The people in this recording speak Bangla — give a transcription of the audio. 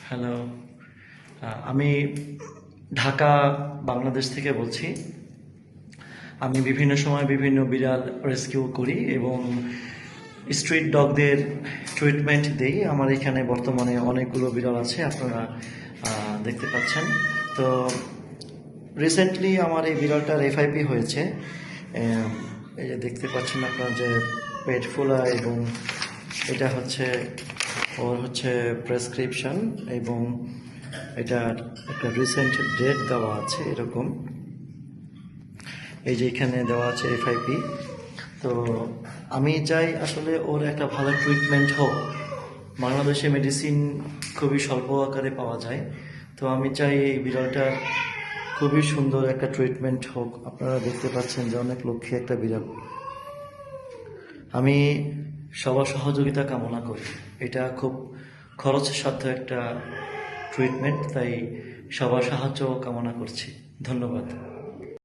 হ্যালো। আমি ঢাকা বাংলাদেশ থেকে বলছি। আমি বিভিন্ন সময় বিভিন্ন বিড়াল রেস্কিউ করি এবং স্ট্রিট ডগদের ট্রিটমেন্ট দেই। আমার এখানে বর্তমানে অনেকগুলো বিড়াল আছে, আপনারা দেখতে পাচ্ছেন। তো রিসেন্টলি আমার এই বিড়ালটার এফআইপি হয়েছে। এই যে দেখতে পাচ্ছেন আপনার যে পেট ফোলা, এবং এটা হচ্ছে ওর হচ্ছে প্রেসক্রিপশন, এবং এটার একটা রিসেন্ট ডেট দেওয়া আছে এরকম। এই যে এখানে দেওয়া আছে এফআইপি। তো আমি চাই আসলে ওর একটা ভালো ট্রিটমেন্ট হোক। বাংলাদেশে মেডিসিন খুবই স্বল্প আকারে পাওয়া যায়। তো আমি চাই এই বিড়ালটার খুবই সুন্দর একটা ট্রিটমেন্ট হোক। আপনারা দেখতে পাচ্ছেন যে অনেক লক্ষ্মী একটা বিড়াল। আমি সবার সহযোগিতা কামনা করি। এটা খুব খরচের সাধ্য একটা ট্রিটমেন্ট, তাই সবার সাহায্য কামনা করছি। ধন্যবাদ।